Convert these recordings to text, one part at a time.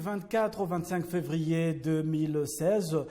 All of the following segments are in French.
24 au 25 février 2016,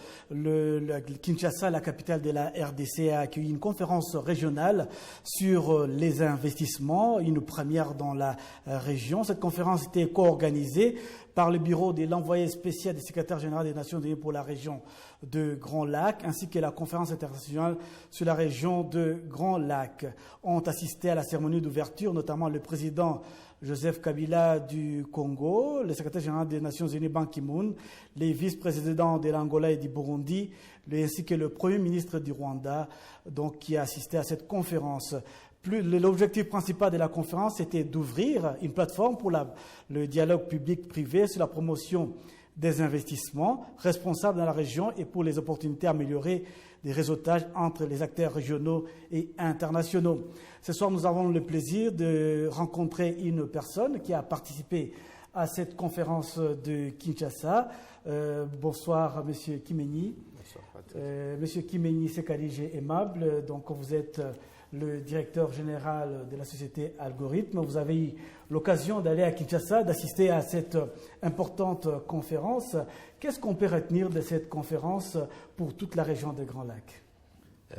Kinshasa, la capitale de la RDC, a accueilli une conférence régionale sur les investissements, une première dans la région. Cette conférence était co-organisée par le bureau de l'envoyé spécial du secrétaire général des Nations Unies pour la région de Grand Lac, ainsi que la conférence internationale sur la région de Grand Lac. Ont assisté à la cérémonie d'ouverture, notamment le président Joseph Kabila du Congo, le secrétaire général des Nations Unies Ban Ki-moon, les vice-présidents de l'Angola et du Burundi, ainsi que le premier ministre du Rwanda, donc, qui a assisté à cette conférence. L'objectif principal de la conférence était d'ouvrir une plateforme pour le dialogue public-privé sur la promotion des investissements responsables dans la région et pour les opportunités améliorées des réseautages entre les acteurs régionaux et internationaux. Ce soir, nous avons le plaisir de rencontrer une personne qui a participé à cette conférence de Kinshasa. Bonsoir, Monsieur Kimenyi. Bonsoir, Monsieur Kimenyi Sekarige Aimable, donc vous êtes le directeur général de la société Algorithme. Vous avez eu l'occasion d'aller à Kinshasa, d'assister à cette importante conférence. Qu'est-ce qu'on peut retenir de cette conférence pour toute la région de Grand Lac?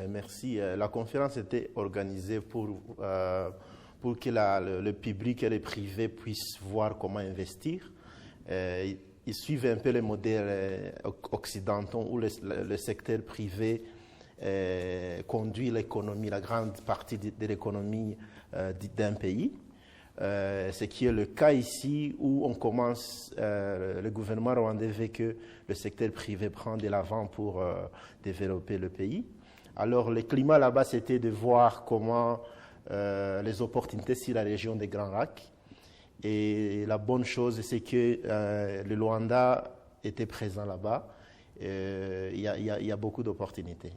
Merci. La conférence était organisée pour que le public et les privés puissent voir comment investir. Ils suivent un peu les modèles occidentaux où le secteur privé conduit l'économie, la grande partie de l'économie d'un pays. Ce qui est le cas ici où on commence, le gouvernement rwandais veut que le secteur privé prenne de l'avant pour développer le pays. Alors le climat là-bas, c'était de voir comment les opportunités sur la région des Grands Lacs. Et la bonne chose, c'est que le Rwanda était présent là-bas. Il y a beaucoup d'opportunités.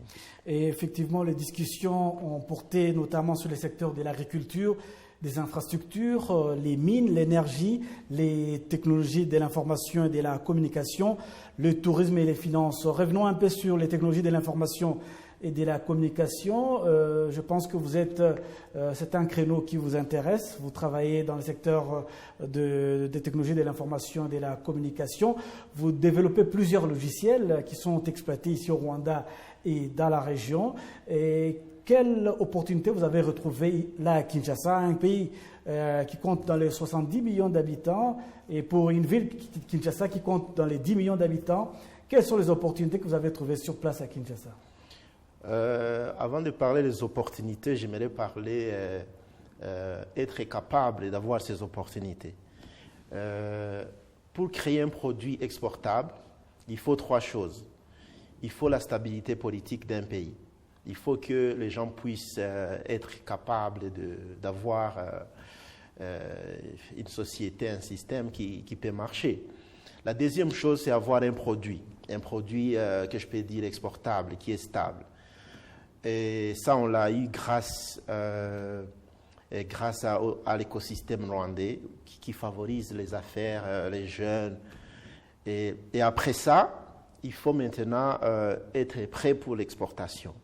Et effectivement, les discussions ont porté notamment sur les secteurs de l'agriculture, des infrastructures, les mines, l'énergie, les technologies de l'information et de la communication, le tourisme et les finances. Revenons un peu sur les technologies de l'information et de la communication. Je pense que c'est un créneau qui vous intéresse. Vous travaillez dans le secteur des technologies de l'information et de la communication. Vous développez plusieurs logiciels qui sont exploités ici au Rwanda et dans la région. Et quelle opportunité vous avez retrouvée là à Kinshasa, un pays qui compte dans les 70 millions d'habitants, et pour une ville, Kinshasa, qui compte dans les 10 millions d'habitants? Quelles sont les opportunités que vous avez trouvées sur place à Kinshasa? Avant de parler des opportunités, j'aimerais parler être capable d'avoir ces opportunités. Pour créer un produit exportable, il faut trois choses. Il faut la stabilité politique d'un pays. Il faut que les gens puissent être capables d'avoir une société, un système qui peut marcher. La deuxième chose, c'est avoir un produit que je peux dire exportable, qui est stable. Et ça, on l'a eu grâce à l'écosystème rwandais qui favorise les affaires, les jeunes. Et après ça, il faut maintenant être prêt pour l'exportation.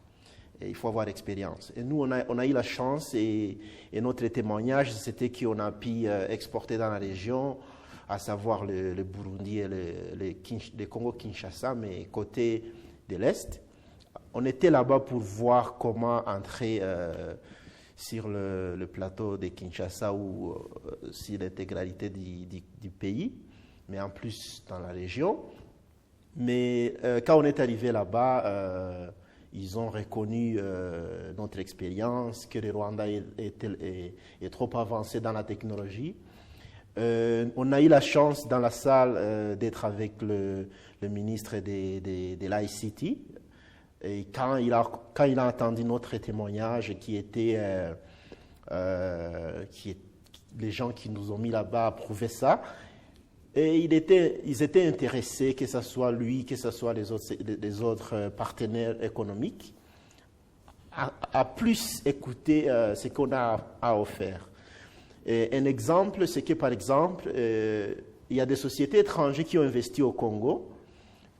Et il faut avoir l'expérience. Et nous, on a eu la chance, et notre témoignage, c'était qu'on a pu exporter dans la région, à savoir le Burundi et le Congo-Kinshasa, mais côté de l'Est. On était là-bas pour voir comment entrer sur le plateau de Kinshasa ou sur l'intégralité du pays, mais en plus dans la région. Mais quand on est arrivé là-bas, ils ont reconnu notre expérience, que le Rwanda est trop avancé dans la technologie. On a eu la chance dans la salle d'être avec le ministre de l'ICT. Et quand il a entendu notre témoignage, les gens qui nous ont mis là-bas approuvaient ça, et ils étaient intéressés, que ce soit lui, que ce soit les autres partenaires économiques, à plus écouter ce qu'on a à offrir. Et un exemple, c'est que par exemple, il y a des sociétés étrangères qui ont investi au Congo,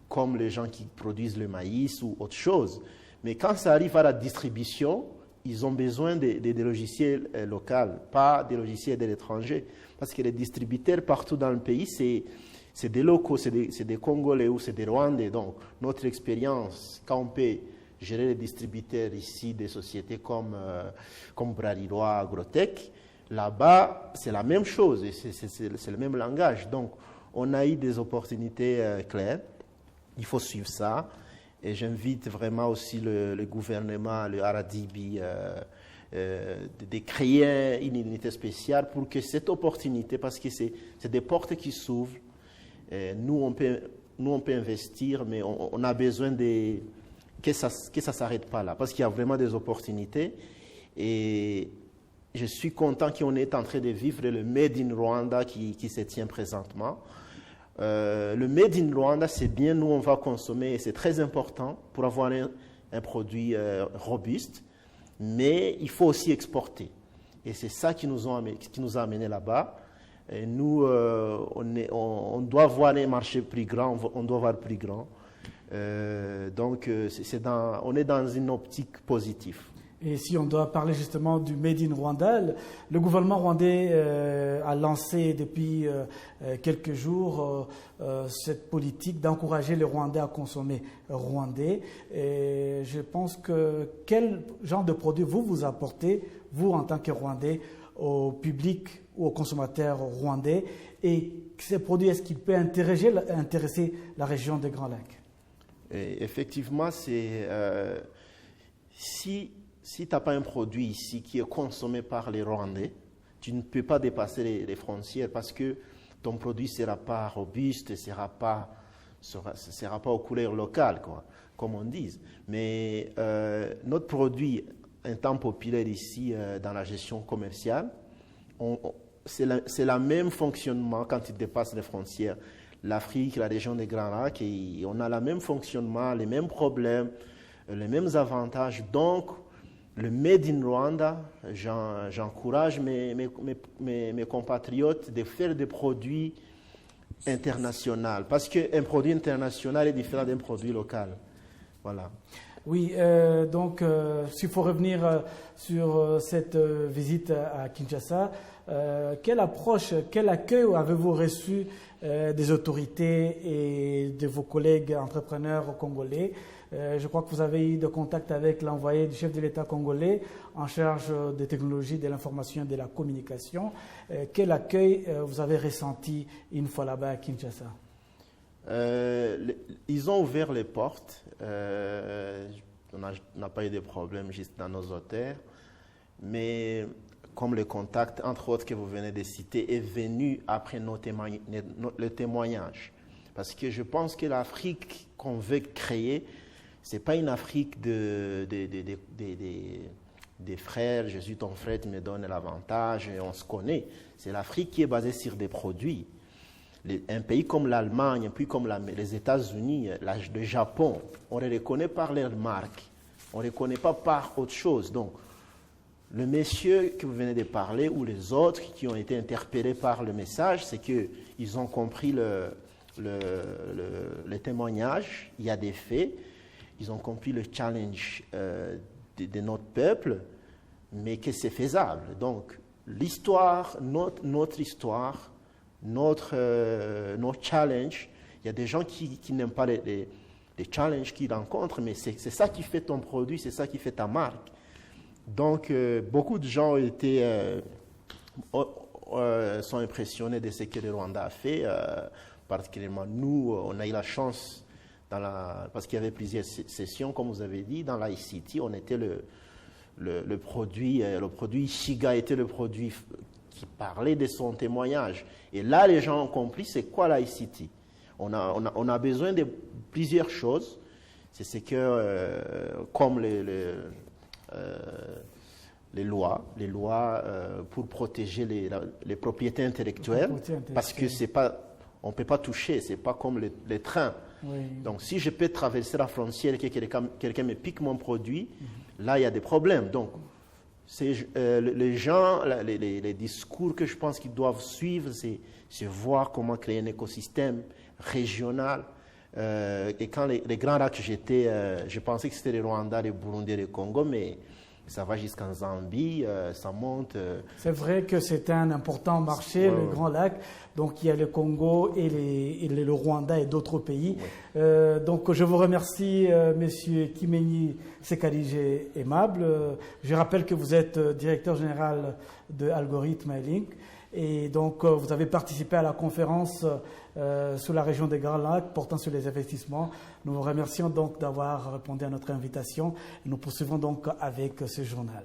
comme les gens qui produisent le maïs ou autre chose. Mais quand ça arrive à la distribution, ils ont besoin des logiciels locaux, pas des logiciels de l'étranger. Parce que les distributeurs partout dans le pays, c'est des locaux, c'est des Congolais ou c'est des Rwandais. Donc, notre expérience, quand on peut gérer les distributeurs ici des sociétés comme Bralirwa, Agrotech, là-bas, c'est la même chose et c'est le même langage. Donc, on a eu des opportunités claires. Il faut suivre ça. Et j'invite vraiment aussi le gouvernement, le RDB, de créer une unité spéciale pour que cette opportunité, parce que c'est des portes qui s'ouvrent, nous on peut investir, mais on a besoin que ça ne s'arrête pas là, parce qu'il y a vraiment des opportunités. Et je suis content qu'on est en train de vivre le Made in Rwanda qui se tient présentement. Le Made in Rwanda, c'est bien, nous on va consommer, et c'est très important pour avoir un produit robuste, mais il faut aussi exporter. Et c'est ça qui nous a amené là-bas. Et nous, on doit voir un marché plus grand, on doit voir plus grand. Donc, on est dans une optique positive. Et si on doit parler justement du Made in Rwanda, le gouvernement rwandais a lancé depuis quelques jours cette politique d'encourager les Rwandais à consommer rwandais. Et je pense que quel genre de produit vous apportez, vous en tant que Rwandais, au public ou aux consommateurs rwandais, et ces produits, est-ce qu'ils peuvent intéresser la région des Grands Lacs? Et effectivement, si tu n'as pas un produit ici qui est consommé par les Rwandais, tu ne peux pas dépasser les frontières parce que ton produit ne sera pas robuste, ne sera pas aux couleurs locales, quoi, comme on dit. Mais notre produit étant populaire ici dans la gestion commerciale, c'est le même fonctionnement quand il dépasse les frontières. L'Afrique, la région des Grands Lacs, on a le même fonctionnement, les mêmes problèmes, les mêmes avantages. Donc, le Made in Rwanda, j'encourage mes compatriotes de faire des produits internationaux. Parce qu'un produit international est différent d'un produit local. Voilà. Oui, donc s'il faut revenir sur cette visite à Kinshasa, quelle approche, quel accueil avez-vous reçu des autorités et de vos collègues entrepreneurs congolais? Je crois que vous avez eu de contact avec l'envoyé du chef de l'État congolais en charge des technologies, de l'information et de la communication. Quel accueil vous avez ressenti une fois là-bas à Kinshasa? Ils ont ouvert les portes. On n'a pas eu de problème juste dans nos hôtels. Mais comme le contact, entre autres, que vous venez de citer, est venu après le témoignage. Parce que je pense que l'Afrique qu'on veut créer, ce n'est pas une Afrique des frères, je suis ton frère, tu me donnes l'avantage, et on se connaît. C'est l'Afrique qui est basée sur des produits. Un pays comme l'Allemagne, puis comme les États-Unis, le Japon, on les reconnaît par leurs marques. On ne les reconnaît pas par autre chose. Donc, le monsieur que vous venez de parler ou les autres qui ont été interpellés par le message, c'est qu'ils ont compris le témoignage, il y a des faits, ils ont compris le challenge de notre peuple, mais que c'est faisable. Donc, l'histoire, notre histoire, notre challenge, il y a des gens qui n'aiment pas les challenges qu'ils rencontrent, mais c'est ça qui fait ton produit, c'est ça qui fait ta marque. Donc, beaucoup de gens sont impressionnés de ce que le Rwanda a fait. Particulièrement nous, on a eu la chance, parce qu'il y avait plusieurs sessions, comme vous avez dit, dans l'ICT, on était le produit Shiga était le produit qui parlait de son témoignage. Et là, les gens ont compris c'est quoi l'ICT. On a besoin de plusieurs choses. C'est ce que, comme les lois pour protéger les propriétés intellectuelles, parce que on ne peut pas toucher, ce n'est pas comme les trains. Oui. Donc, si je peux traverser la frontière et que quelqu'un me pique mon produit, là, il y a des problèmes. Donc, les gens, les discours que je pense qu'ils doivent suivre, c'est voir comment créer un écosystème régional. Et quand les grands lacs, je pensais que c'était le Rwanda, le Burundi et le Congo, mais Ça va jusqu'en Zambie, ça monte. C'est vrai que c'est un important marché, le Grand Lac. Donc il y a le Congo et le Rwanda et d'autres pays. Donc je vous remercie, Monsieur Kimenyi Sekarije Aimable. Je rappelle que vous êtes directeur général de Algorithme Link. Et donc vous avez participé à la conférence sur la région des Grands Lacs portant sur les investissements. Nous vous remercions donc d'avoir répondu à notre invitation et nous poursuivons donc avec ce journal.